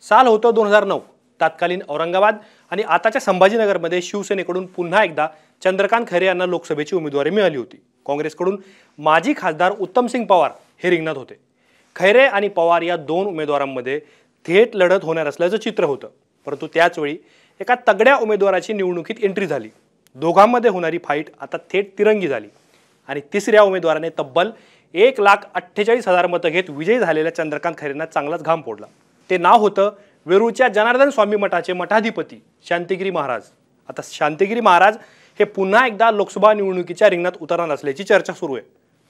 साल होतं 2009. तत्कालीन औरंगाबाद आणि आताच्या संभाजीनगरमध्ये शिवसेनेकडून पुन्हा एकदा चंद्रकांत खैरे यांना लोकसभेची उमेदवारी मिळाली होती. काँग्रेसकडून माजी खासदार उत्तमसिंग पवार हे रिंगणात होते. खैरे आणि पवार या दोन उमेदवारांमध्ये थेट लढत होणार असल्याचं चित्र होतं. परंतु त्याच वेळी एका तगड्या उमेदवाराची निवडणुकीत एंट्री झाली. दोघांमध्ये होणारी फाईट आता थेट तिरंगी झाली आणि तिसऱ्या उमेदवाराने तब्बल 1,48,000 मतं घेत विजयी झालेल्या चंद्रकांत खैरेंना चांगलाच घाम फोडला. ते नाव होतं वेरूळच्या जनार्दन स्वामी मठाचे मठाधिपती शांतिगिरी महाराज. आता शांतिगिरी महाराज हे पुन्हा एकदा लोकसभा निवडणुकीच्या रिंगणात उतरणार असल्याची चर्चा सुरू आहे.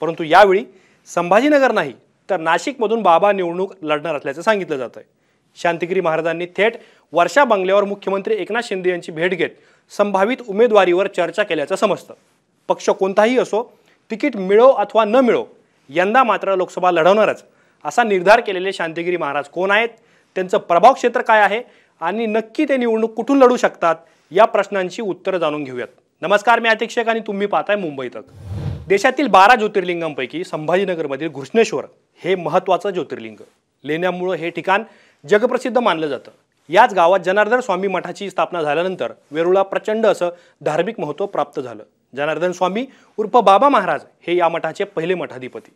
परंतु यावेळी संभाजीनगर नाही तर नाशिकमधून बाबा निवडणूक लढणार असल्याचं सांगितलं जात आहे. शांतिगिरी महाराजांनी थेट वर्षा बंगल्यावर मुख्यमंत्री एकनाथ शिंदे यांची भेट घेत संभावित उमेदवारीवर चर्चा केल्याचं समजतं. पक्ष कोणताही असो, तिकीट मिळो अथवा न मिळो, यंदा मात्र लोकसभा लढवणारच असा निर्धार केलेले शांतिगिरी महाराज कोण आहेत, त्यांचं प्रभाव क्षेत्र काय आहे आणि नक्की ते निवडणूक कुठून लढू शकतात, या प्रश्नांची उत्तरं जाणून घेऊयात. नमस्कार, मी अतिक्षक आणि तुम्ही पाहताय मुंबई तक. देशातील 12 ज्योतिर्लिंगांपैकी संभाजीनगरमधील घृष्णेश्वर हे महत्त्वाचं ज्योतिर्लिंग. लेण्यामुळे हे ठिकाण जगप्रसिद्ध मानलं जातं. याच गावात जनार्दन स्वामी मठाची स्थापना झाल्यानंतर वेरूळला प्रचंड असं धार्मिक महत्त्व प्राप्त झालं. जनार्दन स्वामी उर्फ बाबा महाराज हे या मठाचे पहिले मठाधिपती.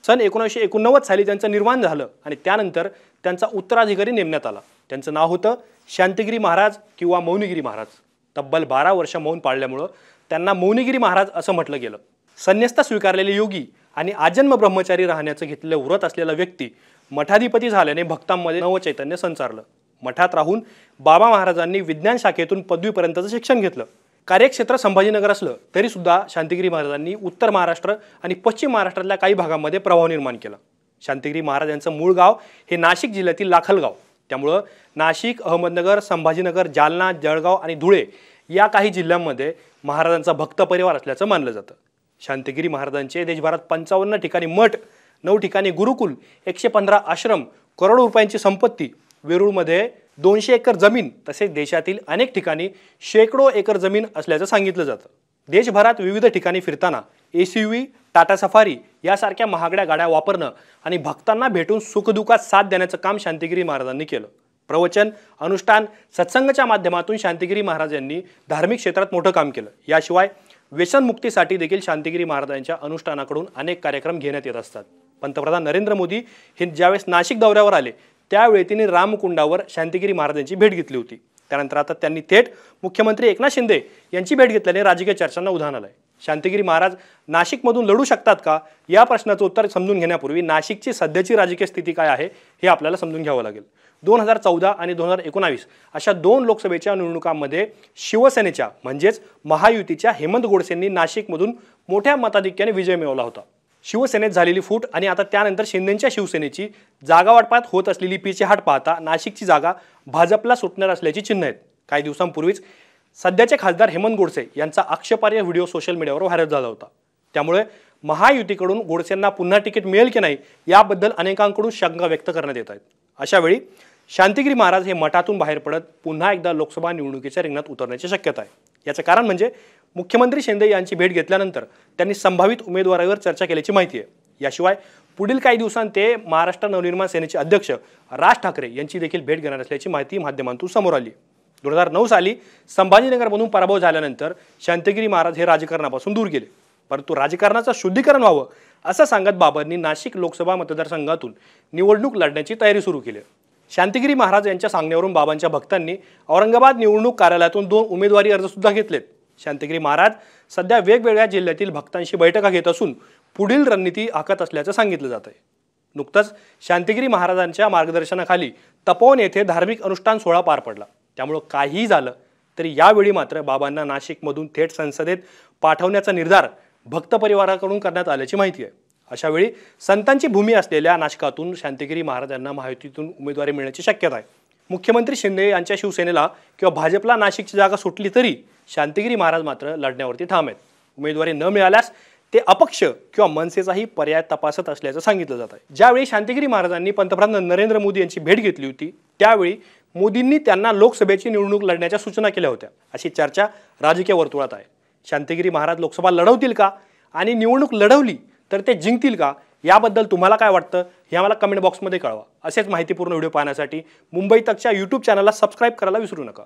सन 1989 साली त्यांचं निर्माण झालं आणि त्यानंतर त्यांचा उत्तराधिकारी नेमण्यात आला. त्यांचं नाव होतं शांतिगिरी महाराज किंवा मौनीगिरी महाराज. तब्बल 12 वर्ष मौन पाळल्यामुळं त्यांना मौनीगिरी महाराज असं म्हटलं गेलं. संन्यस्त स्वीकारलेले योगी आणि आजन्म ब्रह्मचारी राहण्याचं घेतलेलं व्रत असलेला व्यक्ती मठाधिपती झाल्याने भक्तांमध्ये नवचैतन्य संचारलं. मठात राहून बाबा महाराजांनी विज्ञान शाखेतून पदवीपर्यंतचं शिक्षण घेतलं. कार्यक्षेत्र संभाजीनगर असलं तरी सुद्धा शांतिगिरी महाराजांनी उत्तर महाराष्ट्र आणि पश्चिम महाराष्ट्रातल्या काही भागांमध्ये प्रभाव निर्माण केला. शांतिगिरी महाराज यांचं मूळ गाव हे नाशिक जिल्ह्यातील लाखलगाव. त्यामुळं नाशिक, अहमदनगर, संभाजीनगर, जालना, जळगाव आणि धुळे या काही जिल्ह्यांमध्ये महाराजांचा भक्त परिवार असल्याचं मानलं जातं. शांतिगिरी महाराजांचे देशभरात 55 ठिकाणी मठ, 9 ठिकाणी गुरुकुल, 115 आश्रम, करोडो रुपयांची संपत्ती, वेरूळमध्ये 200 एकर जमीन तसेच देशातील अनेक ठिकाणी शेकडो एकर जमीन असल्याचं सांगितलं जातं. देशभरात विविध ठिकाणी फिरताना SUV, टाटा सफारी यासारख्या महागड्या गाड्या वापरणं आणि भक्तांना भेटून सुखदुःखात साथ देण्याचं काम शांतिगिरी महाराजांनी केलं. प्रवचन, अनुष्ठान, सत्संगाच्या माध्यमातून शांतिगिरी महाराज यांनी धार्मिक क्षेत्रात मोठं काम केलं. याशिवाय व्यसनमुक्तीसाठी देखील शांतिगिरी महाराजांच्या अनुष्ठानाकडून अनेक कार्यक्रम घेण्यात येत असतात. पंतप्रधान नरेंद्र मोदी हे ज्यावेळेस नाशिक दौऱ्यावर आले त्यावेळी त्यांनी रामकुंडावर शांतिगिरी महाराजांची भेट घेतली होती. त्यानंतर आता त्यांनी थेट मुख्यमंत्री एकनाथ शिंदे यांची भेट घेतल्याने राजकीय चर्चांना उधाण आलंय. शांतिगिरी महाराज नाशिकमधून लढू शकतात का, या प्रश्नाचं उत्तर समजून घेण्यापूर्वी नाशिकची सध्याची राजकीय स्थिती काय आहे हे आपल्याला समजून घ्यावं लागेल. 2014 आणि 2019 अशा 2 लोकसभेच्या निवडणुकांमध्ये शिवसेनेच्या म्हणजेच महायुतीच्या हेमंत गोडसेंनी नाशिकमधून मोठ्या मताधिक्याने विजय मिळवला होता. शिवसेनेत झालेली फूट आणि आता त्यानंतर शिंदेच्या शिवसेनेची जागा वाटपात होत असलेली पीछेहाट पाहता नाशिकची जागा भाजपला सुटणार असल्याची चिन्ह आहेत. काही दिवसांपूर्वीच सध्याचे खासदार हेमंत गोडसे यांचा आक्षेपार्ह व्हिडिओ सोशल मीडियावर व्हायरल झाला होता. त्यामुळे महायुतीकडून गोडसेंना पुन्हा तिकीट मिळेल की नाही याबद्दल अनेकांकडून शंका व्यक्त करण्यात येत आहेत. अशा वेळी शांतिगिरी महाराज हे मठातून बाहेर पडत पुन्हा एकदा लोकसभा निवडणुकीच्या रिंगणात उतरण्याची शक्यता आहे. याचं कारण म्हणजे मुख्यमंत्री शिंदे यांची भेट घेतल्यानंतर त्यांनी संभावित उमेदवारावर चर्चा केल्याची माहिती आहे. याशिवाय पुढील काही दिवसांत ते महाराष्ट्र नवनिर्माण सेनेचे अध्यक्ष राज ठाकरे यांची देखील भेट घेणार असल्याची माहिती माध्यमांतून समोर आली. 2009 साली संभाजीनगरमधून पराभव झाल्यानंतर शांतिगिरी महाराज हे राजकारणापासून दूर गेले. परंतु राजकारणाचं शुद्धीकरण व्हावं असं सांगत बाबांनी नाशिक लोकसभा मतदारसंघातून निवडणूक लढण्याची तयारी सुरू केली. शांतिगिरी महाराज यांच्या सांगण्यावरून बाबांच्या भक्तांनी औरंगाबाद निवडणूक कार्यालयातून 2 उमेदवारी अर्ज सुद्धा घेतलेत. शांतिगिरी महाराज सध्या वेगवेगळ्या जिल्ह्यातील भक्तांशी बैठका घेत असून पुढील रणनीती आखत असल्याचं सांगितलं जात आहे. नुकतंच शांतिगिरी महाराजांच्या मार्गदर्शनाखाली तपोवन येथे धार्मिक अनुष्ठान सोहळा पार पडला. त्यामुळं काहीही झालं तरी यावेळी मात्र बाबांना नाशिकमधून थेट संसदेत पाठवण्याचा निर्धार भक्त परिवाराकडून करण्यात आल्याची माहिती आहे. अशा वेळी संतांची भूमी असलेल्या नाशिकातून शांतिगिरी महाराजांना महायुतीतून उमेदवारी मिळण्याची शक्यता आहे. मुख्यमंत्री शिंदे यांच्या शिवसेनेला किंवा भाजपला नाशिकची जागा सुटली तरी शांतिगिरी महाराज मात्र लढण्यावरती ठाम आहेत. उमेदवारी न मिळाल्यास ते अपक्ष किंवा मनसेचाही पर्याय तपासत असल्याचं सांगितलं जात आहे. ज्यावेळी शांतिगिरी महाराजांनी पंतप्रधान नरेंद्र मोदी यांची भेट घेतली होती त्यावेळी मोदींनी त्यांना लोकसभेची निवडणूक लढण्याच्या सूचना केल्या होत्या, अशी चर्चा राजकीय वर्तुळात आहे. शांतिगिरी महाराज लोकसभा लढवतील का आणि निवडणूक लढवली तर ते जिंकतील का, याबद्दल तुम्हाला काय वाटतं हे आम्हाला कमेंट बॉक्समध्ये कळवा. असेच माहितीपूर्ण व्हिडिओ पाहण्यासाठी मुंबई तकच्या YouTube चॅनलला सबस्क्राईब करायला विसरू नका.